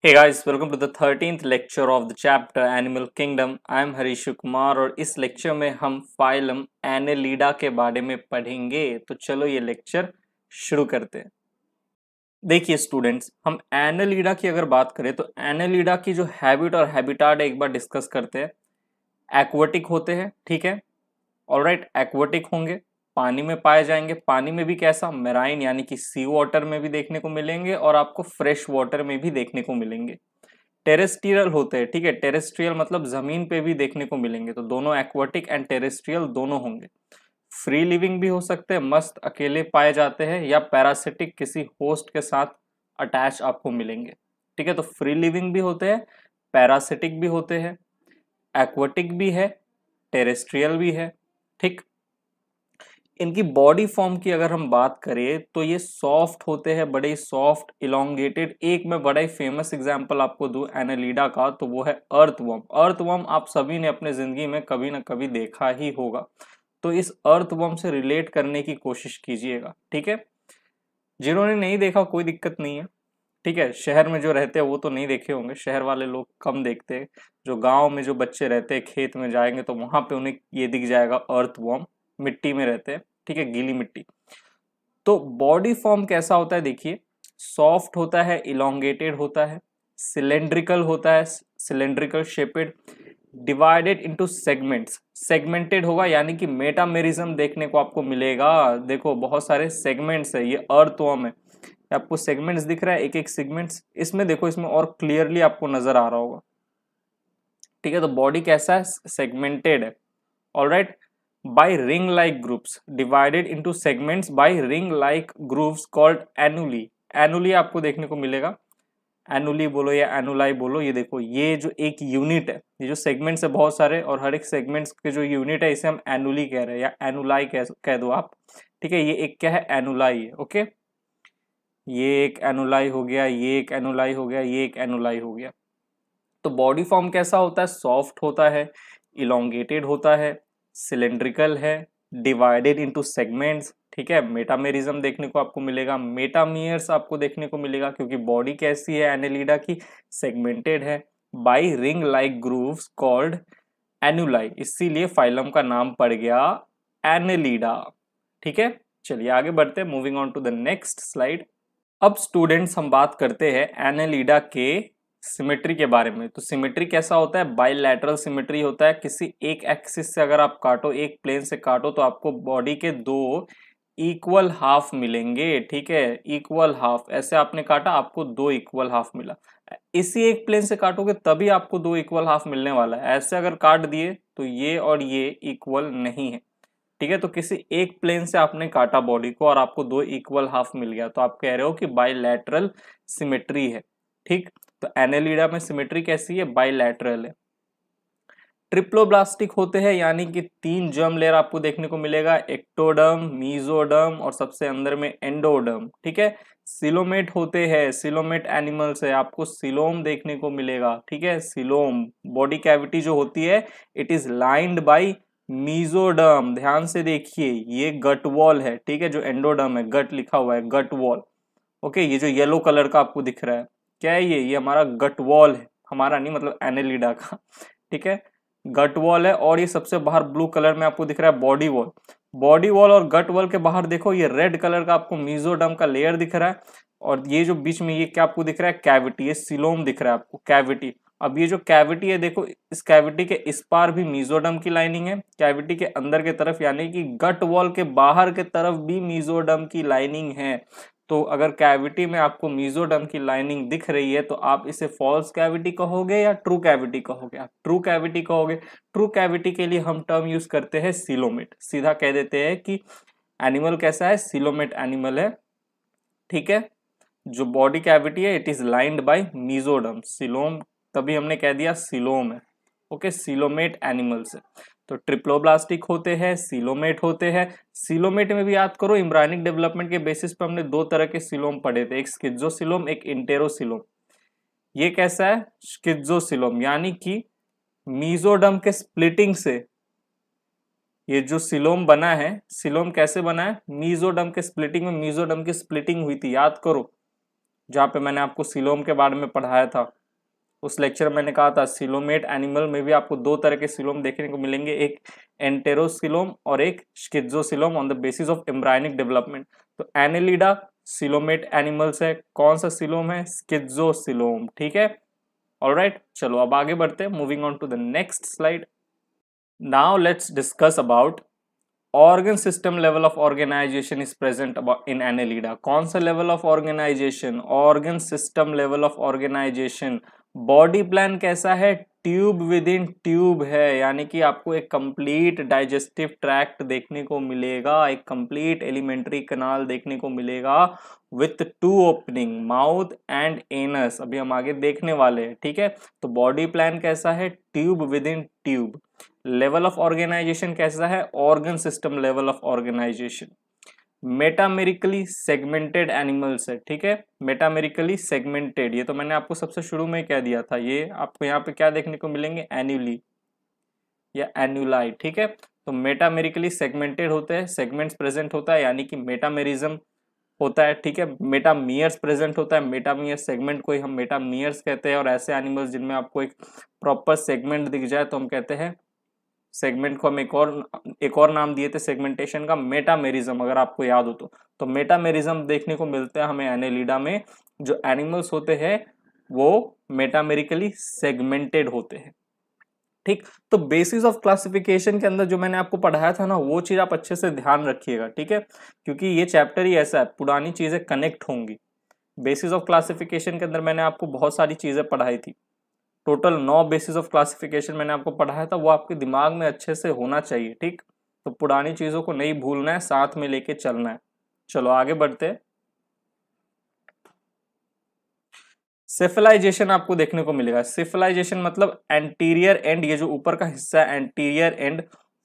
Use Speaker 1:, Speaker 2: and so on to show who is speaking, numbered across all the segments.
Speaker 1: Hey guys, welcome to the 13th lecture of the chapter Animal Kingdom. I am Harish Kumar और इस lecture में हम phylum Annelida के बारे में पढ़ेंगे। तो चलो ये लेक्चर शुरू करते हैं। देखिए स्टूडेंट्स, हम एनेलिडा की अगर बात करें तो एनेलिडा की जो हैबिट और हैबिटाट एक बार डिस्कस करते हैं। एक्वाटिक होते हैं, ठीक है, ऑलराइट, एक्वाटिक होंगे, पानी में पाए जाएंगे। पानी में भी कैसा, मेराइन यानी कि सी वाटर में भी देखने को मिलेंगे और आपको फ्रेश वाटर में भी देखने को मिलेंगे। टेरेस्ट्रियल होते हैं, ठीक है, टेरेस्ट्रियल मतलब जमीन पे भी देखने को मिलेंगे। तो दोनों एक्वाटिक एंड टेरेस्ट्रियल दोनों होंगे। फ्री लिविंग भी हो सकते हैं, मस्त अकेले पाए जाते हैं, या पैरासिटिक किसी होस्ट के साथ अटैच आपको मिलेंगे। ठीक है, तो फ्री लिविंग भी होते हैं, पैरासिटिक भी होते हैं, एक्वाटिक भी है, टेरेस्ट्रियल भी है। ठीक, इनकी बॉडी फॉर्म की अगर हम बात करें तो ये सॉफ्ट होते हैं, बड़े सॉफ्ट इलोंगेटेड। एक मैं बड़ा ही फेमस एग्जांपल आपको दूं एनालिडा का, तो वो है अर्थवर्म। अर्थवर्म आप सभी ने अपने जिंदगी में कभी ना कभी देखा ही होगा, तो इस अर्थवर्म से रिलेट करने की कोशिश कीजिएगा। ठीक है, जिन्होंने नहीं देखा कोई दिक्कत नहीं है, ठीक है। शहर में जो रहते हैं वो तो नहीं देखे होंगे, शहर वाले लोग कम देखते हैं। जो गांव में जो बच्चे रहते हैं, खेत में जाएंगे तो वहां पे उन्हें ये दिख जाएगा अर्थवर्म, मिट्टी में रहते हैं, ठीक है, गीली मिट्टी। तो बॉडी फॉर्म कैसा होता है देखिए, सॉफ्ट होता है, इलोंगेटेड होता है, सिलेंड्रिकल होता है, cylindrical shaped, divided into segments, segmented होगा, यानी कि मेटामेरिज्म देखने को आपको मिलेगा। देखो बहुत सारे सेगमेंट्स है, ये अर्थवर्म है, आपको सेगमेंट्स दिख रहा है, एक एक सेगमेंट्स। इसमें देखो, इसमें और क्लियरली आपको नजर आ रहा होगा। ठीक है, तो बॉडी कैसा है, सेगमेंटेड है, alright, by ring like groups, divided into segments by ring like groups called annuli. Annuli आपको देखने को मिलेगा, एनुली बोलो या एनुलाई बोलो। ये देखो, ये जो एक यूनिट है, ये जो सेगमेंट्स है बहुत सारे, और हर एक सेगमेंट्स के जो यूनिट है इसे हम एनुली कह रहे हैं, या एनुलाई कह दो आप। ठीक है, ये एक क्या है, एनुलाई है। ओके, ये एक एनुलाई हो गया, ये एक एनुलाई हो गया, ये एक एनुलाई हो गया। तो बॉडी फॉर्म कैसा होता है, सॉफ्ट होता है, इलोंगेटेड होता है, सिलेंड्रिकल है, डिवाइडेड इनटू सेगमेंट्स। ठीक है, मेटामेरिज्म देखने को आपको मिलेगा, मेटामियर्स आपको देखने को मिलेगा, क्योंकि बॉडी कैसी है एनेलिडा की, सेगमेंटेड है, by ring like grooves called annuli, इसीलिए फाइलम का नाम पड़ गया एनेलिडा। ठीक है, चलिए आगे बढ़ते हैं, moving on to the next slide. अब स्टूडेंट्स हम बात करते हैं एनेलिडा के सिमेट्री के बारे में। तो सिमेट्री कैसा होता है, बाइलैटरल सिमेट्री होता है। किसी एक एक्सिस से अगर आप काटो, एक प्लेन से काटो, तो आपको बॉडी के दो इक्वल हाफ मिलेंगे। ठीक है, इक्वल हाफ, ऐसे आपने काटा आपको दो इक्वल हाफ मिला। इसी एक प्लेन से काटोगे तभी आपको दो इक्वल हाफ मिलने वाला है, ऐसे अगर काट दिए तो ये और ये इक्वल नहीं है। ठीक है, तो किसी एक प्लेन से आपने काटा बॉडी को और आपको दो इक्वल हाफ मिल गया, तो आप कह रहे हो कि बाइलैटरल सिमेट्री है। ठीक, तो एनेलिडा में सिमेट्री कैसी है, बाइलैटरल है। ट्रिप्लोब्लास्टिक होते हैं, यानी कि तीन जर्म लेयर आपको देखने को मिलेगा, एक्टोडर्म, मीजोडर्म और सबसे अंदर में एंडोडर्म। ठीक है, सिलोमेट होते हैं, सिलोमेट एनिमल्स है, आपको सिलोम देखने को मिलेगा। ठीक है, सिलोम, बॉडी कैविटी जो होती है it is lined by mesoderm. ध्यान से देखिए, ये गट वॉल है, ठीक है, जो एंडोडर्म है, गट लिखा हुआ है, गट वॉल। ओके, ये जो येलो कलर का आपको दिख रहा है, क्या है ये हमारा गट वॉल है, हमारा नहीं मतलब एनेलिडा का। ठीक है, गट वॉल है, और ये सबसे बाहर ब्लू कलर में आपको दिख रहा है बॉडी वॉल। बॉडी वॉल और गट वॉल के बाहर देखो, ये रेड कलर का आपको मीजोडर्म का लेयर दिख रहा है, और ये जो बीच में ये क्या आपको दिख रहा है, कैविटी, ये सिलोम दिख रहा है आपको, कैविटी। अब ये जो कैविटी है देखो, इस कैविटी के इस पार भी मीजोडर्म की लाइनिंग है, कैविटी के अंदर के तरफ यानी कि गट वॉल के बाहर के तरफ भी मीजोडर्म की लाइनिंग है। तो अगर कैविटी में आपको मीजोडर्म की लाइनिंग दिख रही है तो आप इसे फॉल्स कैविटी कहोगे या ट्रू कैविटी कहोगे, आप ट्रू कैविटी कहोगे। ट्रू कैविटी के लिए हम टर्म यूज करते हैं सिलोमेट, सीधा कह देते हैं कि एनिमल कैसा है, सिलोमेट एनिमल है। ठीक है, जो बॉडी कैविटी है it is lined by mesoderm, coelom, तभी हमने कह दिया सिलोम है। ओके, सिलोमेट एनिमल्स है। तो ट्रिप्लोब्लास्टिक होते हैं, सिलोमेट होते हैं। सिलोमेट में भी याद करो, इम्ब्रायनिक डेवलपमेंट के बेसिस पे हमने दो तरह के सिलोम पढ़े थे, एक स्किज़ोसिलोम, एक इंटेरोसिलोम। ये कैसा है, स्किज़ोसिलोम, यानी कि मीजोडर्म के स्प्लिटिंग से ये जो सिलोम बना है, सिलोम कैसे बना है, मीजोडर्म के स्प्लिटिंग में, मीजोडर्म की स्प्लिटिंग हुई थी, याद करो। जहाँ पे मैंने आपको सीलोम के बारे में पढ़ाया था। उस लेक्चर में मैंने कहा था सीलोमेट एनिमल में भी आपको दो तरह के सीलोम देखने को मिलेंगे, एक एंटेरोसीलोम और एक schizocoelom on the basis of embryonic development. तो एनेलिडा सीलोमेट एनिमल्स है, कौन सा सीलोम है? स्किज़ोसीलोम, ठीक है। ऑलराइट, चलो अब आगे बढ़ते हैं, moving on to the next slide. Now let's discuss about organ system level of organization is present in Annelida. कौन सा level of organization? Organ system level of organization. Body plan कैसा है? ट्यूब विद इन ट्यूब है, यानी कि आपको एक complete digestive tract देखने को मिलेगा, एक कंप्लीट एलिमेंट्री कैनाल देखने को मिलेगा with to opening, mouth and anus. अभी हम आगे देखने वाले हैं, ठीक है। तो बॉडी प्लान कैसा है? Tube with in tube. Level of organization कैसा है? Organ system level of organization. Metamerically segmented animals है, ठीक है। मेटामेरिकली सेगमेंटेड, ये तो मैंने आपको सबसे शुरू में कह दिया था। ये आपको यहाँ पे क्या देखने को मिलेंगे? एन्यूली या एन्यूलाई, ठीक है। तो मेटामेरिकली सेगमेंटेड होते हैं, सेगमेंट्स प्रेजेंट होता है, यानी कि मेटामेरिज्म होता है, ठीक है। मेटामियर्स प्रेजेंट होता है, मेटामियर सेगमेंट को ही हम मेटामियर्स कहते हैं। और ऐसे एनिमल्स जिनमें आपको एक प्रॉपर सेगमेंट दिख जाए तो हम कहते हैं, सेगमेंट को हम एक और नाम दिए थे सेगमेंटेशन का, मेटामेरिज्म, अगर आपको याद हो तो मेटामेरिज्म देखने को मिलता है हमें एनेलिडा में। जो एनिमल्स होते हैं वो मेटामेरिकली सेगमेंटेड होते हैं, ठीक। तो बेसिस ऑफ क्लासिफिकेशन के अंदर जो मैंने आपको पढ़ाया था ना, वो चीज आप अच्छे से ध्यान रखिएगा, ठीक है, क्योंकि ये चैप्टर ही ऐसा है, पुरानी चीजें कनेक्ट होंगी। बेसिस ऑफ क्लासिफिकेशन के अंदर मैंने आपको बहुत सारी चीजें पढ़ाई थी, टोटल 9 बेसिस ऑफ क्लासिफिकेशन मैंने आपको पढ़ाया था, वो आपके दिमाग में अच्छे से होना चाहिए, ठीक। तो पुरानी चीजों को नहीं भूलना है, साथ में लेके चलना है। चलो आगे बढ़ते हैं। सिफिलाइजेशन आपको देखने को मिलेगा। सिफिलाइजेशन मतलब एंटीरियर एंड, ये जो ऊपर का हिस्सा है anterior and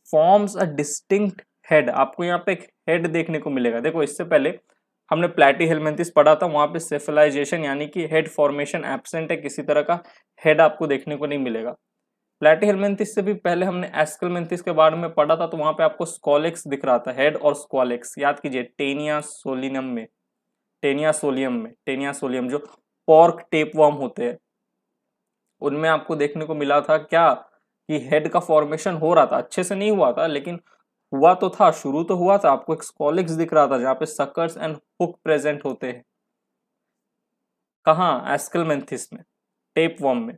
Speaker 1: forms a distinct head. आपको यहाँ पे एक हेड देखने को मिलेगा। देखो इससे पहले हमने प्लैटीहेलमिन्थिस पढ़ा था, वहां पे सिफिलाइजेशन यानी कि हेड फॉर्मेशन एब्सेंट है, किसी तरह का हेड आपको देखने को नहीं मिलेगा। प्लैटीहेलमिन्थिस से भी पहले हमने एस्केलमिन्थिस के बारे में पढ़ा था, तो वहां पे आपको स्क्वालेक्स दिख रहा था, हेड और स्क्वालेक्स याद कीजिए। टेनिया सोलियम में, टेनिया सोलियम जो पॉर्क टेपवर्म होते हैं, उनमें आपको देखने को मिला था क्या कि हेड का फॉर्मेशन हो रहा था, अच्छे से नहीं हुआ था लेकिन हुआ तो था, शुरू तो हुआ था। आपको एक स्कॉलिक्स दिख रहा था जहां पे सकर्स एंड हुक प्रेजेंट होते हैं। कहाँ? एस्केलमेंथिस में, टेपवर्म में।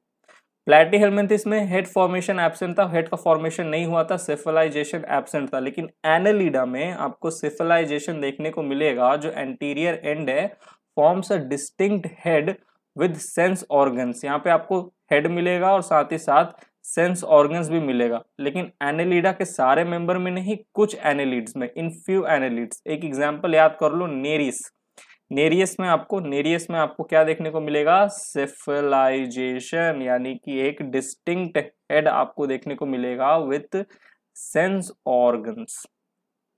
Speaker 1: प्लैटीहेलमिन्थिस में हेड फॉर्मेशन एब्सेंट था, हेड का फॉर्मेशन नहीं हुआ था, सिफिलाइजेशन एब्सेंट था। लेकिन एनेलिडा में आपको सिफिलाइजेशन देखने को मिलेगा, जो एंटीरियर एंड है forms a distinct head with sense organs. यहाँ पे आपको हेड मिलेगा और साथ ही साथ सेंस ऑर्गन्स भी मिलेगा, लेकिन एनेलिडा के सारे मेंबर में नहीं, कुछ एनेलिड्स में, इन फ्यू एनेलिड्स। एक एग्जांपल याद कर लो, नेरियस। नेरियस में आपको क्या देखने को मिलेगा? सिफिलाइजेशन, यानी कि एक डिस्टिंक्ट हेड आपको देखने को मिलेगा विथ सेंस ऑर्गन्स,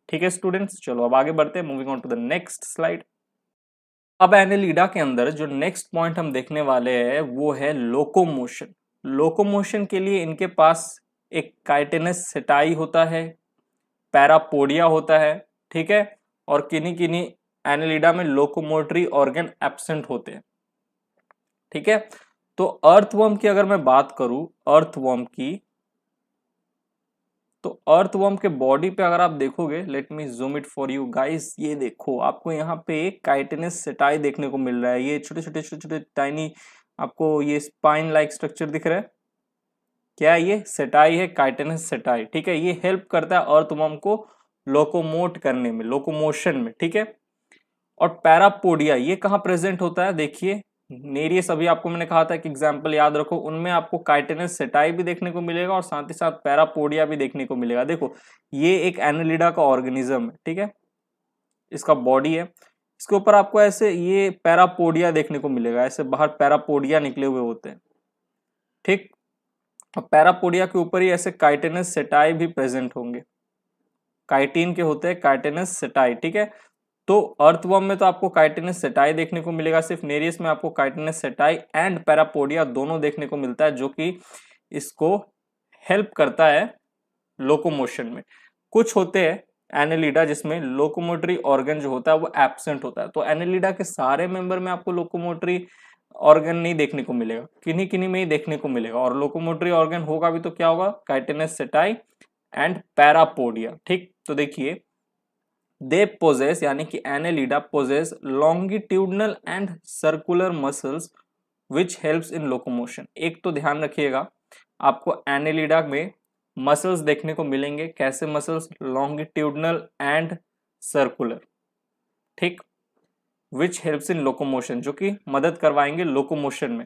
Speaker 1: ठीक है स्टूडेंट्स। चलो अब आगे बढ़ते हैं, moving on to the next slide. अब एनेलिडा के अंदर जो नेक्स्ट पॉइंट हम देखने वाले हैं वो है लोकोमोशन। लोकोमोशन के लिए इनके पास एक काइटिनस सेटाई होता है, पैरापोडिया होता है, ठीक है, और किन्हीं किन्हीं एनेलिडा में लोकोमोटरी ऑर्गन एब्सेंट होते हैं, ठीक है। तो अर्थवर्म की अगर मैं बात करूं, अर्थवर्म की, तो अर्थवर्म के बॉडी पे अगर आप देखोगे, let me zoom it for you guys, ये देखो आपको यहाँ पे काइटिनस सेटाई देखने को मिल रहा है। ये छोटे छोटे छोटे छोटे टाइनी आपको ये स्पाइन लाइक स्ट्रक्चर दिख रहा है, क्या है ये? सेटाई है, काइटिनस सेटाई, ठीक है। ये हेल्प करता है अर्थवर्म को लोकोमोट करने में, लोकोमोशन में, ठीक है। और पैरापोडिया ये कहाँ प्रेजेंट होता है? देखिए नेरियस, अभी आपको मैंने कहा था कि एग्जाम्पल याद रखो, उनमें आपको काइटिनस सेटाई भी देखने को मिलेगा और साथ ही साथ पैरापोडिया भी देखने को मिलेगा। देखो ये एक एनेलिडा का ऑर्गेनिज्म है, ठीक है, इसका बॉडी है, इसके ऊपर आपको ऐसे ये पैरापोडिया देखने को मिलेगा, ऐसे बाहर पैरापोडिया निकले हुए होते हैं, ठीक। और पैरापोडिया के ऊपर ही ऐसे काइटिनस सेटाई भी प्रेजेंट होंगे, काइटिन के होते हैं काइटिनस सेटाई, ठीक है। तो अर्थवर्म में तो आपको काइटिनस सेटाई देखने को मिलेगा, सिर्फ नेरियस में आपको काइटिनस सेटाई एंड पैरापोडिया दोनों देखने को मिलता है, जो कि इसको हेल्प करता है लोकोमोशन में। कुछ होते हैं एनेलिडा जिसमें लोकोमोटरी ऑर्गन जो होता है वो एब्सेंट होता है। तो एनेलिडा के सारे मेंबर में आपको लोकोमोटरी ऑर्गन नहीं देखने को मिलेगा, किन्हीं किन्हीं में ही देखने को मिलेगा। और लोकोमोटरी ऑर्गन होगा भी तो क्या होगा, काइटिनस सेटाई एंड पैरापोडिया। ठीक, तो देखिए दे पोजेस यानी कि Annelida possess longitudinal and circular muscles which helps in locomotion. एक तो ध्यान रखिएगा आपको एनेलिडा में मसल्स देखने को मिलेंगे, कैसे मसल्स, लॉन्गिट्यूडनल एंड सर्कुलर, ठीक, विच हेल्प्स इन लोकोमोशन, जो कि मदद करवाएंगे लोकोमोशन में।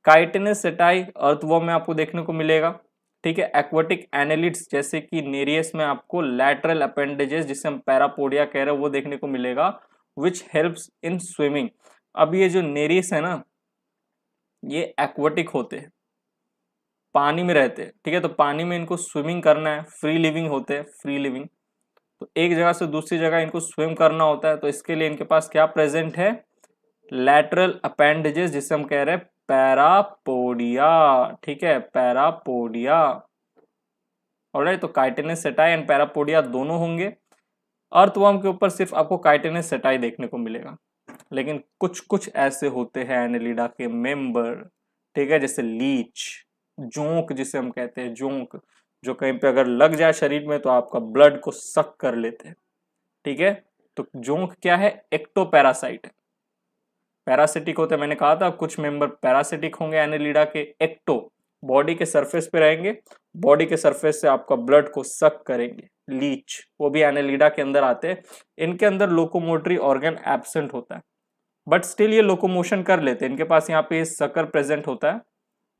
Speaker 1: काइटिनस सेटाई अर्थवर्म में आपको देखने को मिलेगा, ठीक है। एक्वाटिक एनेलिड्स जैसे कि नेरियस में आपको लैटरल अपेंडेजेस जिसे हम पैरापोडिया कह रहे हैं वो देखने को मिलेगा, विच हेल्प्स इन स्विमिंग। अब ये जो नेरियस है ना, ये एक्वाटिक होते हैं, पानी में रहते हैं, ठीक है। तो पानी में इनको स्विमिंग करना है, फ्री लिविंग होते हैं, फ्री लिविंग। तो एक जगह से दूसरी जगह इनको स्विम करना होता है, तो इसके लिए इनके पास क्या प्रेजेंट है, लैटरल अपेंडेजेस जिसे हम कह रहे हैं पैरापोडिया, ठीक है, पैरापोडिया। ऑलराइट, तो काइटिनस सेटाई एंड पैरापोडिया दोनों होंगे। अर्थवर्म के ऊपर सिर्फ आपको काइटिनस सेटाई देखने को मिलेगा, लेकिन कुछ कुछ ऐसे होते हैं एनेलिडा के मेंबर, ठीक है, जैसे लीच, जोंक जिसे हम कहते हैं, जोंक, जो कहीं पे अगर लग जाए शरीर में तो आपका ब्लड को सक कर लेते हैं, ठीक है। तो जोंक क्या है, एक्टोपैरासाइट है, पैरासिटिक होते हैं। मैंने कहा था कुछ मेंबर पैरासिटिक होंगे एनेलिडा के, एक्टो बॉडी के सरफेस पे रहेंगे, बॉडी के सरफेस से आपका ब्लड को सक करेंगे। लीच वो भी एनेलिडा के अंदर आते हैं, इनके अंदर लोकोमोटरी ऑर्गन एब्सेंट होता है, बट स्टिल ये लोकोमोशन कर लेते हैं। इनके पास यहाँ पे सकर प्रेजेंट होता है,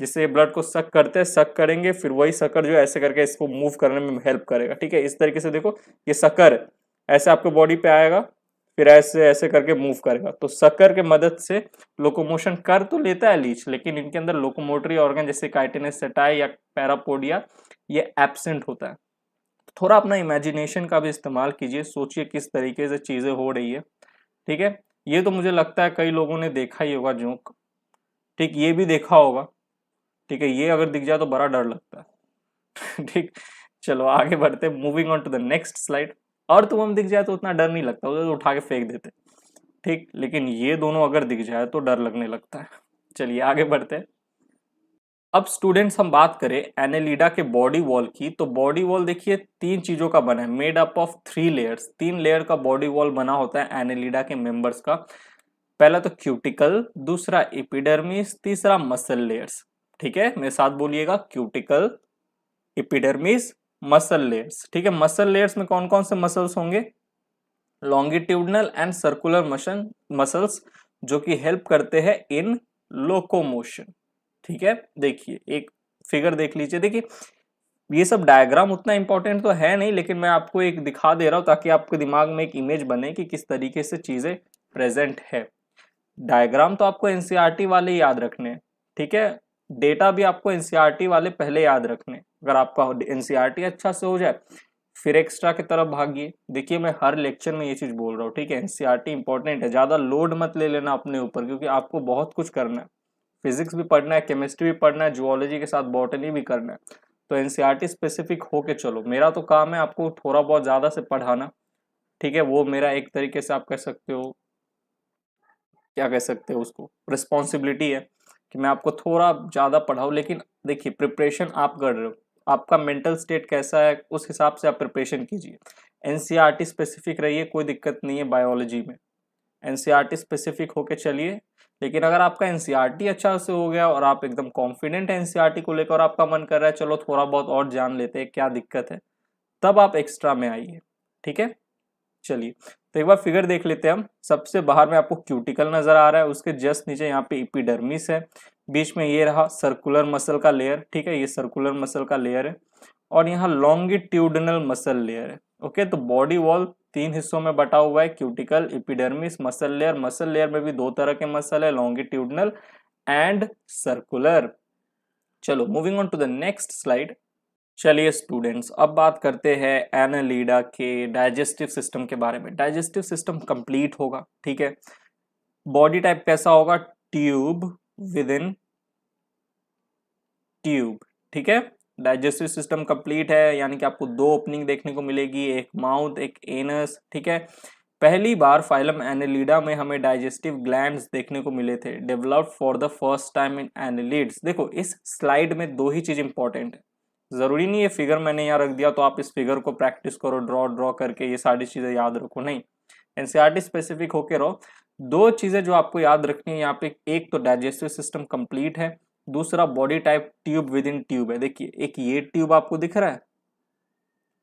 Speaker 1: जिससे ये ब्लड को सक करते हैं, सक करेंगे, फिर वही सकर जो ऐसे करके इसको मूव करने में हेल्प करेगा, ठीक है। इस तरीके से देखो, ये सकर ऐसे आपके बॉडी पे आएगा, फिर ऐसे ऐसे करके मूव करेगा। तो सकर के मदद से लोकोमोशन कर तो लेता है लीच, लेकिन इनके अंदर लोकोमोटरी ऑर्गन जैसे काइटिनस सेटाई या पैरापोडिया ये एब्सेंट होता है। थोड़ा अपना इमेजिनेशन का भी इस्तेमाल कीजिए, सोचिए किस तरीके से चीजें हो रही है, ठीक है। ये तो मुझे लगता है कई लोगों ने देखा ही होगा जोक, ठीक, ये भी देखा होगा, ठीक है। ये अगर दिख जाए तो बड़ा डर लगता है ठीक, चलो आगे बढ़ते, moving on to the next slide. और तो हम दिख जाए तो उतना डर नहीं लगता, उधर उठा के फेंक देते, ठीक, लेकिन ये दोनों अगर दिख जाए तो डर लगने लगता है। चलिए आगे बढ़ते हैं। अब स्टूडेंट्स हम बात करें एनेलिडा के बॉडी वॉल की, तो बॉडी वॉल देखिए तीन चीजों का बना है, made up of 3 layers, 3 layer का बॉडी वॉल बना होता है एनेलिडा के मेंबर्स का। पहला तो क्यूटिकल, दूसरा एपिडर्मिस, तीसरा मसल लेयर्स, ठीक है। मेरे साथ बोलिएगा, क्यूटिकल, एपिडर्मिस, मसल लेयर्स, ठीक है। मसल लेयर्स में कौन कौन से मसल्स होंगे, लॉन्गिट्यूडनल एंड सर्कुलर मसल्स, जो कि हेल्प करते हैं इन लोकोमोशन, ठीक है। देखिए एक फिगर देख लीजिए, देखिए ये सब डायग्राम उतना इंपॉर्टेंट तो है नहीं, लेकिन मैं आपको एक दिखा दे रहा हूं ताकि आपके दिमाग में एक इमेज बने कि किस तरीके से चीजें प्रेजेंट है। डायग्राम तो आपको एनसीईआरटी वाले याद रखने हैं, ठीक है। डेटा भी आपको एनसीईआरटी वाले पहले याद रखने। अगर आपका एनसीईआरटी अच्छा से हो जाए फिर एक्स्ट्रा की तरफ भागिए। देखिए मैं हर लेक्चर में ये चीज बोल रहा हूँ, ठीक है। एनसीईआरटी इंपॉर्टेंट है, ज्यादा लोड मत ले लेना अपने ऊपर, क्योंकि आपको बहुत कुछ करना है, फिजिक्स भी पढ़ना है, केमिस्ट्री भी पढ़ना है, जुओलॉजी के साथ बॉटनी भी करना है। तो एनसीईआरटी स्पेसिफिक होके चलो, मेरा तो काम है आपको थोड़ा बहुत ज्यादा से पढ़ाना, ठीक है। वो मेरा एक तरीके से आप कह सकते हो, क्या कह सकते हो उसको, रिस्पॉन्सिबिलिटी है कि मैं आपको थोड़ा ज्यादा पढ़ाऊँ। लेकिन देखिए प्रिपरेशन आप कर रहे हो, आपका मेंटल स्टेट कैसा है उस हिसाब से आप प्रिपरेशन कीजिए। एनसीईआरटी स्पेसिफिक रहिए, कोई दिक्कत नहीं है बायोलॉजी में, एनसीईआरटी स्पेसिफिक होके चलिए। लेकिन अगर आपका एनसीईआरटी अच्छा से हो गया और आप एकदम कॉन्फिडेंट है एनसीईआरटी को लेकर और आपका मन कर रहा है चलो थोड़ा बहुत और जान लेते हैं क्या दिक्कत है, तब आप एक्स्ट्रा में आइए, ठीक है। चलिए तो एक बार फिगर देख लेते हैं हम। सबसे बाहर में आपको क्यूटिकल नजर आ रहा है, उसके जस्ट नीचे यहाँ पे एपिडर्मिस है, बीच में ये रहा सर्कुलर मसल का लेयर, ठीक है, ये सर्कुलर मसल का लेयर है, और यहाँ लॉन्गिट्यूडनल मसल लेयर है। ओके, तो बॉडी वॉल 3 हिस्सों में बटा हुआ है, cuticle, epidermis, muscle layer. Muscle layer में भी 2 तरह के मसल है, लॉन्गिट्यूडनल एंड सर्कुलर। चलो moving on to the next slide. चलिए स्टूडेंट्स अब बात करते हैं एनालिडा के डाइजेस्टिव सिस्टम के बारे में। डाइजेस्टिव सिस्टम कंप्लीट होगा, ठीक है। बॉडी टाइप कैसा होगा, ट्यूब विद इन ट्यूब, ठीक है। डाइजेस्टिव सिस्टम कंप्लीट है, यानी कि आपको 2 ओपनिंग देखने को मिलेगी, एक माउथ एक एनस, ठीक है। पहली बार फाइलम एनेलिडा में हमें डाइजेस्टिव ग्लैंड्स देखने को मिले थे, developed for the first time in annelids. देखो इस स्लाइड में 2 ही चीज इंपॉर्टेंट है, जरूरी नहीं है फिगर मैंने यहाँ रख दिया तो आप इस फिगर को प्रैक्टिस करो, ड्रॉ करके ये सारी चीजें याद रखो, नहीं, एनसीईआरटी स्पेसिफिक होके रहो। 2 चीजें जो आपको याद रखनी है यहाँ पे, एक तो डाइजेस्टिव सिस्टम कंप्लीट है, दूसरा body type tube with in tube है। देखिए एक ये ट्यूब आपको दिख रहा है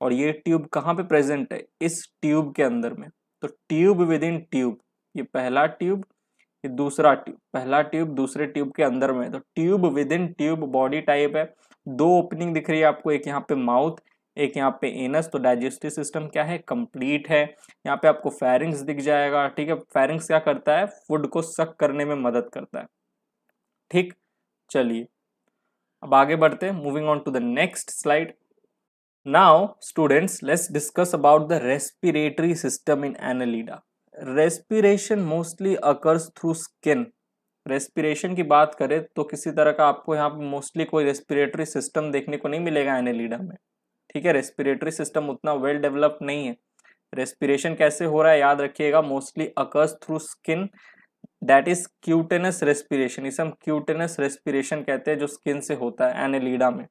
Speaker 1: और ये ट्यूब कहाँ पे प्रेजेंट है, इस ट्यूब के अंदर में। तो ट्यूब विद इन ट्यूब, ये पहला ट्यूब, ये दूसरा ट्यूब, पहला ट्यूब दूसरे ट्यूब के अंदर में, तो tube with in tube body type है। 2 ओपनिंग दिख रही है आपको, एक यहाँ पे माउथ एक यहाँ पे एनस, तो डाइजेस्टिव सिस्टम क्या है, कंप्लीट है। यहाँ पे आपको फेरिंग्स दिख जाएगा, ठीक है। फेरिंग्स क्या करता है, फूड को सक करने में मदद करता है, ठीक। चलिए अब आगे बढ़ते हैं, moving on to the next slide. Now students let's discuss about the respiratory system in Annelida. Respiration mostly occurs through skin. Respiration की बात करें तो किसी तरह का आपको यहाँ पे मोस्टली कोई रेस्पिरेटरी सिस्टम देखने को नहीं मिलेगा एनालिडा में, ठीक है। रेस्पिरेटरी सिस्टम उतना वेल डेवलप्ड नहीं है। रेस्पिरेशन कैसे हो रहा है याद रखिएगा, mostly occurs through skin, that is क्यूटेनस respiration. इसे हम क्यूटेनस रेस्पिरेशन कहते हैं, जो स्किन से होता है एनालिडा में,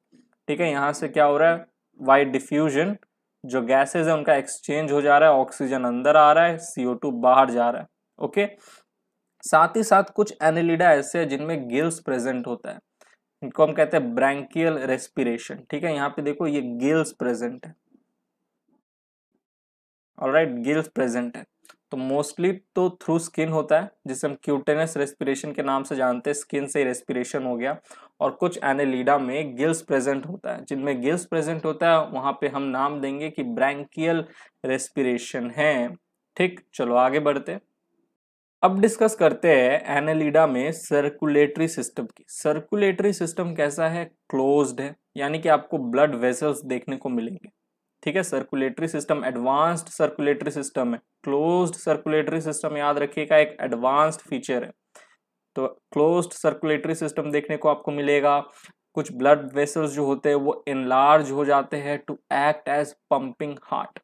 Speaker 1: ठीक है। यहाँ से क्या हो रहा है, वाइड डिफ्यूजन, जो गैसेज है उनका एक्सचेंज हो जा रहा है, ऑक्सीजन अंदर आ रहा है, CO2 बाहर जा रहा है, ओके। साथ ही साथ कुछ एनालिडा ऐसे हैं जिनमें गिल्स प्रेजेंट होता है, इनको हम कहते हैं ब्रैंकियल रेस्पिरेशन, ठीक है। यहाँ पे देखो ये गिल्स प्रेजेंट है, ऑलराइट, गिल्स प्रेजेंट है। तो मोस्टली तो थ्रू स्किन होता है, जिसे हम क्यूटेनस रेस्पिरेशन के नाम से जानते हैं, स्किन से रेस्पिरेशन हो गया। और कुछ एनालिडा में गिल्स प्रेजेंट होता है, जिनमें गिल्स प्रेजेंट होता है वहां पे हम नाम देंगे कि ब्रैंकियल रेस्पिरेशन है, ठीक। चलो आगे बढ़ते, अब डिस्कस करते हैं एनालिडा में सर्कुलेटरी सिस्टम की। सर्कुलेटरी सिस्टम कैसा है, क्लोज्ड है, यानी कि आपको ब्लड वेसल्स देखने को मिलेंगे, ठीक है। Circulatory system advanced circulatory system है, क्लोज्ड सर्कुलेटरी सिस्टम याद रखिएगा एक एडवांस्ड फीचर है। तो क्लोज्ड सर्कुलेटरी सिस्टम देखने को आपको मिलेगा। कुछ ब्लड वेसल्स जो होते हैं वो एनलार्ज हो जाते हैं to act as pumping heart,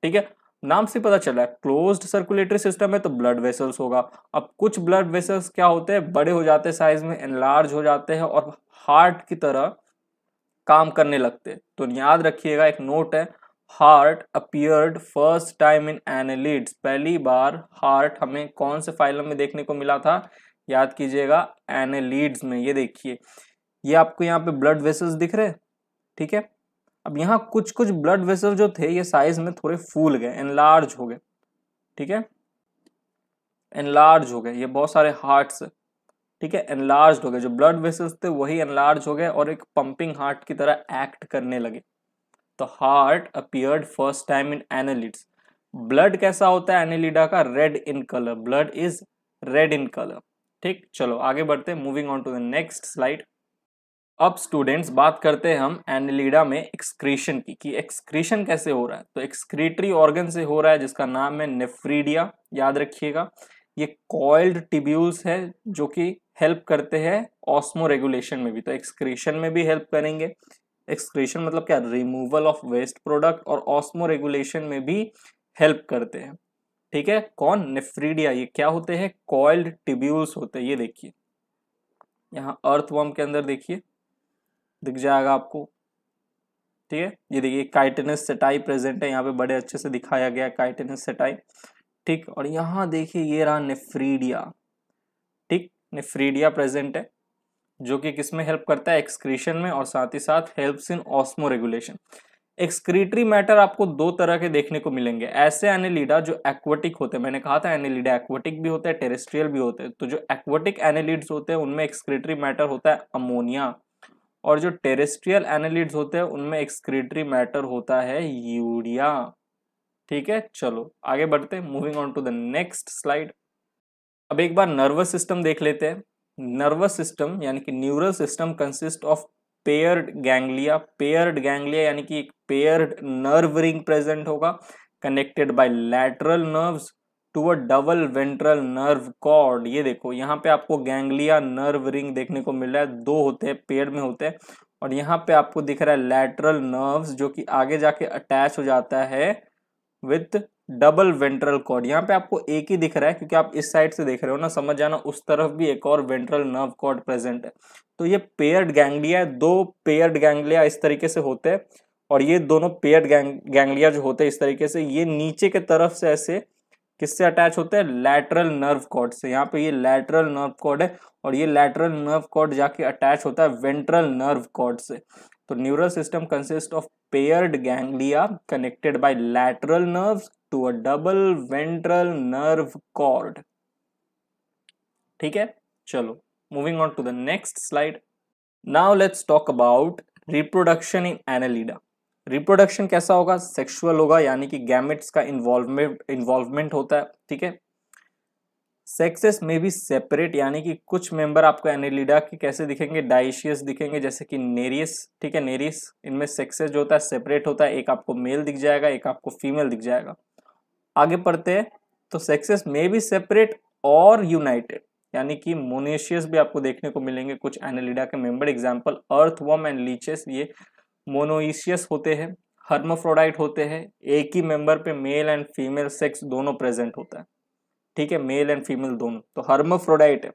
Speaker 1: ठीक है। नाम से पता चला है क्लोज्ड सर्कुलेटरी सिस्टम है तो ब्लड वेसल्स होगा। अब कुछ ब्लड वेसल्स क्या होते हैं, बड़े हो जाते हैं साइज में, एनलार्ज हो जाते हैं और हार्ट की तरह काम करने लगते हैं। तो याद रखिएगा एक नोट है, heart appeared first time in annelids. पहली बार हार्ट हमें कौन से फाइलम में देखने को मिला था, याद कीजिएगा एनालिड्स में। ये देखिए ये आपको यहाँ पे ब्लड वेसल्स दिख रहे हैं, ठीक है। अब यहाँ कुछ कुछ ब्लड वेसल जो थे ये साइज में थोड़े फूल गए, एनलार्ज हो गए, ठीक है, एनलार्ज हो गए। ये बहुत सारे हार्ट्स, ठीक है, एनलार्ज हो गए। जो ब्लड वेसल्स थे वही एनलार्ज हो गए और एक पंपिंग हार्ट की तरह एक्ट करने लगे। तो heart appeared first time in annelids. Blood कैसा होता है एनालिडा का, red in colour, blood is red in colour, ठीक। चलो आगे बढ़ते हैं, moving on to the next slide. अब स्टूडेंट्स बात करते हैं हम एनालिडा में एक्सक्रीशन की, कि एक्सक्रीशन कैसे हो रहा है। तो एक्सक्रीटरी ऑर्गन से हो रहा है जिसका नाम है नेफ्रीडिया, याद रखिएगा। ये कॉइल्ड टिब्यूल्स है जो कि हेल्प करते हैं ऑस्मो रेगुलेशन में भी, तो एक्सक्रीशन में भी हेल्प करेंगे। एक्सक्रीशन मतलब क्या, रिमूवल ऑफ वेस्ट प्रोडक्ट, और ऑस्मो रेगुलेशन में भी हेल्प करते हैं, ठीक है। कौन, नेफ्रीडिया। ये क्या होते हैं, कॉइल्ड टिब्यूल्स होते हैं। ये देखिए यहाँ अर्थवर्म के अंदर देखिए दिख जाएगा आपको, ठीक है। ये देखिए काइटिनस सेटाई प्रेजेंट है, यहाँ पे बड़े अच्छे से दिखाया गया काइटिनस सेटाई, ठीक। और यहाँ देखिए ये रहा नेफ्रीडिया, ठीक, नेफ्रीडिया प्रेजेंट है जो कि किसमें हेल्प करता है, एक्सक्रीशन में, और साथ ही साथ helps in osmo regulation. Excretory matter आपको 2 तरह के देखने को मिलेंगे। ऐसे एनालिडा जो एक्वाटिक होते हैं, मैंने कहा था एनालिडा एक्वाटिक भी होते हैं टेरेस्ट्रियल भी होते हैं। तो जो एक्वाटिक एनालिड्स होते हैं उनमें एक्सक्रीटरी मैटर होता है अमोनिया, और जो टेरेस्ट्रियल एनालिड्स होते हैं उनमें एक्सक्रीटरी मैटर होता है यूरिया, ठीक है। चलो आगे बढ़ते हैं, moving on to the next slide. अब एक बार नर्वस सिस्टम देख लेते हैं। नर्वस सिस्टम यानी कि neural system consist of paired ganglia. Paired ganglia यानी कि एक पेयर्ड नर्व रिंग प्रेजेंट होगा, connected by lateral nerves to a double ventral nerve cord. ये देखो यहाँ पे आपको गैंग्लिया नर्व रिंग देखने को मिल रहा है, 2 होते हैं, पेयर में होते हैं। और यहाँ पे आपको दिख रहा है लैटरल नर्व्स जो कि आगे जाके अटैच हो जाता है विथ डबल वेंट्रल कॉर्ड। यहाँ पे आपको एक ही दिख रहा है क्योंकि आप इस साइड से देख रहे हो ना, समझ जाना उस तरफ भी एक और वेंट्रल नर्व कॉर्ड प्रेजेंट है। तो ये पेयर्ड गैंग्लिया, दो पेयर्ड गैंग्लिया इस तरीके से होते हैं, और ये दोनों पेयर्ड गैंग्लिया जो होते हैं इस तरीके से, ये नीचे के तरफ से ऐसे किससे अटैच होते हैं, लैटरल नर्व कॉर्ड से। यहाँ पे ये लैटरल नर्व कॉर्ड है और ये लैटरल नर्व कॉर्ड जाके अटैच होता है वेंट्रल नर्व कॉर्ड से। तो neural system consist of paired ganglia connected by lateral nerves to a double ventral nerve cord. ठीक है, चलो moving on to the next slide. Now let's talk about reproduction in Annelida. Reproduction कैसा होगा, sexual होगा, यानी कि gametes का involvement होता है। ठीक है, सेक्सेस में भी सेपरेट, यानी कि कुछ मेंबर आपको एनालिडा के कैसे दिखेंगे, डाइशियस दिखेंगे, जैसे कि नेरियस। ठीक है, नेरियस, इनमें सेक्सेस जो होता है सेपरेट होता है, एक आपको मेल दिख जाएगा, एक आपको फीमेल दिख जाएगा। आगे पढ़ते हैं तो सेक्सेस में भी सेपरेट और यूनाइटेड, यानी कि मोनेशियस भी आपको देखने को मिलेंगे कुछ एनालिडा के member. Example earthworm and leches, ये मोनोइशियस होते हैं, हर्माफ्रोडाइट होते हैं, एक ही मेंबर पे मेल एंड फीमेल सेक्स दोनों प्रेजेंट होता है। ठीक है, मेल एंड फीमेल दोनों, तो हर्माफ्रोडाइट है।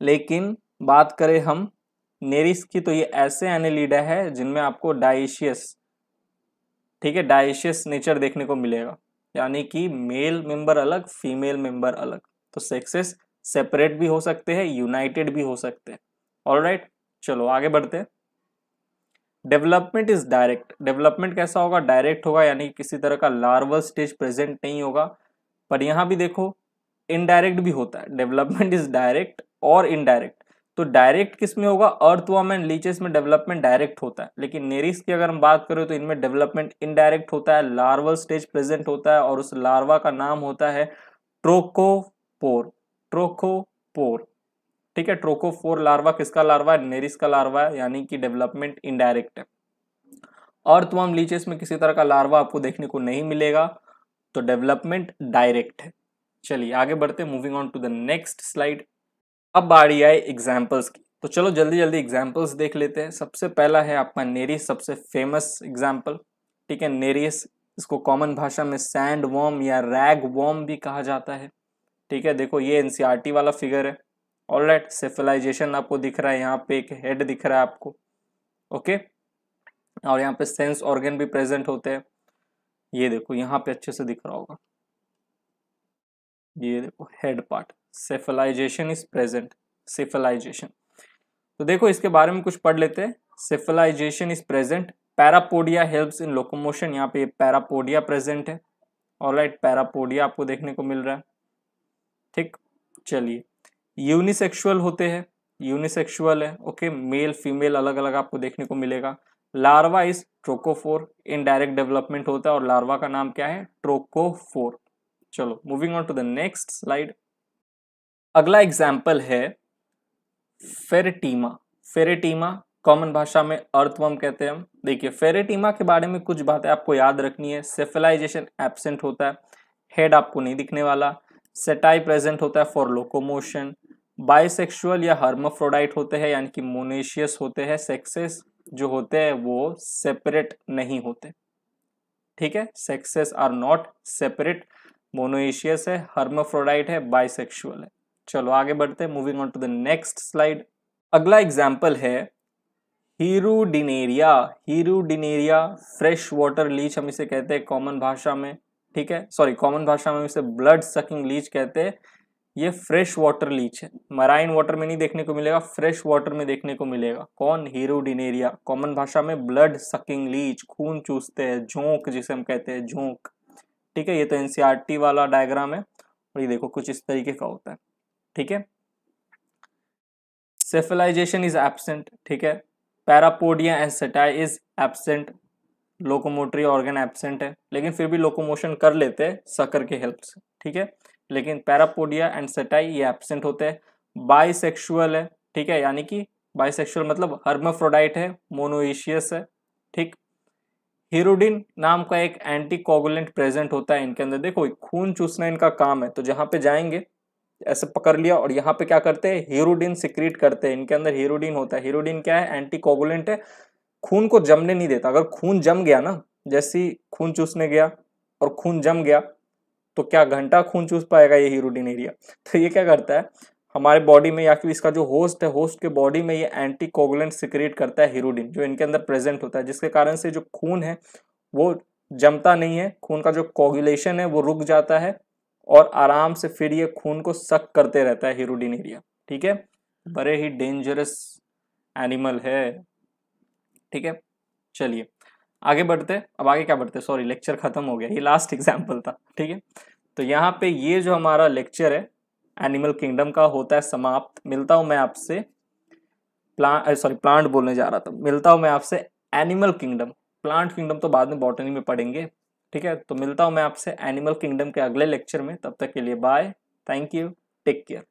Speaker 1: लेकिन बात करें हम नेरिस की, तो ये ऐसे एनालिडा है जिनमें आपको डाइशियस, ठीक है, डाइशियस नेचर देखने को मिलेगा, यानी कि मेल मेंबर अलग, फीमेल मेंबर अलग। तो सेक्सेस सेपरेट भी हो सकते हैं, यूनाइटेड भी हो सकते हैं। ऑलराइट, चलो आगे बढ़ते हैं। Development is direct. डेवलपमेंट कैसा होगा, डायरेक्ट होगा, यानी किसी तरह का लार्वल स्टेज प्रेजेंट नहीं होगा। पर यहां भी देखो इनडायरेक्ट भी होता है, डेवलपमेंट इज डायरेक्ट और इनडायरेक्ट। तो डायरेक्ट किस में होगा, अर्थवर्म एंड लीचेस में डेवलपमेंट डायरेक्ट होता है, लेकिन नेरिस की अगर हम बात करें तो इनमें डेवलपमेंट इनडायरेक्ट होता है, लार्वल स्टेज प्रेजेंट होता है, और उस लार्वा का नाम होता है ट्रोकोपोर। ट्रोकोपोर, ठीक है, ट्रोकोफोर लार्वा किसका लार्वा है, नेरिस का लार्वा है, यानी कि डेवलपमेंट इनडायरेक्ट है। अर्थवर्म लीचेस में किसी तरह का लार्वा आपको देखने को नहीं मिलेगा, तो डेवलपमेंट डायरेक्ट है। चलिए आगे बढ़ते हैं, moving on to the next slide. अब बारी आई एग्जाम्पल्स की, तो चलो जल्दी जल्दी एग्जाम्पल्स देख लेते हैं। सबसे पहला है आपका नेरिस, सबसे फेमस एग्जाम्पल। ठीक है, नेरिस, इसको कॉमन भाषा में सैंड वर्म या रैग वर्म भी कहा जाता है। ठीक है, देखो ये एनसीईआरटी वाला फिगर है। ऑलराइट, सेफलाइजेशन आपको दिख रहा है, यहाँ पे एक हेड दिख रहा है आपको। ओके, और यहाँ पे सेंस ऑर्गन भी प्रेजेंट होते हैं। ये देखो यहाँ पे अच्छे से दिख रहा होगा, ये देखो head part, cephalization is present, cephalization. तो देखो इसके बारे में कुछ पढ़ लेते हैं। Cephalization is present, parapodia helps in locomotion, यहाँ पे पैरापोडिया प्रेजेंट है। ऑलराइट, पैरापोडिया आपको देखने को मिल रहा है। ठीक, चलिए यूनिसेक्सुअल होते हैं, यूनिसेक्सुअल है। ओके, मेल फीमेल अलग अलग आपको देखने को मिलेगा। Larva is trochophore, indirect development होता है और लार्वा का नाम क्या है, ट्रोकोफोर। चलो moving on to the next slide. अगला एग्जाम्पल है फेरेटीमा। फेरेटीमा कॉमन भाषा में अर्थवर्म कहते हैं हम। देखिए फेरेटीमा के बारे में कुछ बातें आपको याद रखनी है। सेफलाइजेशन एब्सेंट होता है, हेड आपको नहीं दिखने वाला, सेटाई प्रेजेंट होता है फॉर लोकोमोशन, बाइसेक्सुअल या हर्माफ्रोडाइट होते हैं, यानी कि मोनेशियस होते हैं। सेक्सेस जो होते हैं वो सेपरेट नहीं होते। ठीक है, sexes are not separate, monoecious है, हर्माफ्रोडाइट है, बाइसेक्सुअल है। चलो आगे बढ़ते हैं, moving on to the next slide. अगला एग्जाम्पल है Hirudinaria. Hirudinaria fresh water leech हम इसे कहते हैं कॉमन भाषा में। ठीक है, सॉरी, कॉमन भाषा में इसे ब्लड सकिंग लीच कहते हैं। ये फ्रेश वाटर लीच है, मराइन वाटर में नहीं देखने को मिलेगा, फ्रेश वाटर में देखने को मिलेगा। कौन, हीरुडिनेरिया, कॉमन भाषा में ब्लड सकिंग लीच, खून चूसते हैं, झोंक जिसे हम कहते हैं, झोंक। ठीक है, ये तो एनसीईआरटी वाला डायग्राम है, और ये देखो कुछ इस तरीके का होता है। ठीक है, सेफलाइजेशन इज एब्सेंट। ठीक है, parapodia and setae is absent, locomotory organ absent है, लेकिन फिर भी लोकोमोशन कर लेते हैं सकर के हेल्प से। ठीक है, लेकिन पैरापोडिया एंड सेटाई ये एब्सेंट होते हैं। बाइसेक्सुअल है, ठीक है, यानी कि बाइसेक्सुअल मतलब हर्माफ्रोडाइट है, मोनोइशियस है। ठीक, हीरोडिन नाम का एक एंटीकोगुलेंट प्रेजेंट होता है इनके अंदर। देखो खून चूसना इनका काम है, तो जहां पे जाएंगे ऐसे पकड़ लिया और यहाँ पे क्या करते हैं, हीरोडिन सिक्रीट करते हैं। इनके अंदर हीरोडिन होता है। हीरोडिन क्या है, एंटीकोगुलेंट है, खून को जमने नहीं देता। अगर खून जम गया ना, जैसे ही खून चूसने गया और खून जम गया, तो क्या घंटा खून चूस पाएगा ये हीरोडिन एरिया। तो ये क्या करता है हमारे बॉडी में, या फिर इसका जो होस्ट है, होस्ट के बॉडी में ये एंटीकोगुलेंट सिक्रेट करता है हीरोडिन, जो इनके अंदर प्रेजेंट होता है, जिसके कारण से जो खून है वो जमता नहीं है, खून का जो कोगुलेशन है वो रुक जाता है और आराम से फिर ये खून को सक करते रहता है हीरोडिन एरिया। ठीक है, बड़े ही डेंजरस एनिमल है। ठीक है, चलिए आगे बढ़ते। अब आगे क्या बढ़ते, सॉरी लेक्चर खत्म हो गया, ये लास्ट एग्जाम्पल था। ठीक है, तो यहाँ पे ये जो हमारा लेक्चर है एनिमल किंगडम का होता है समाप्त। मिलता हूं मैं आपसे प्लांट बोलने जा रहा था, मिलता हूं मैं आपसे एनिमल किंगडम। प्लांट किंगडम तो बाद में बॉटनी में पढ़ेंगे। ठीक है, तो मिलता हूं मैं आपसे एनिमल किंगडम के अगले लेक्चर में। तब तक के लिए bye, thank you, take care.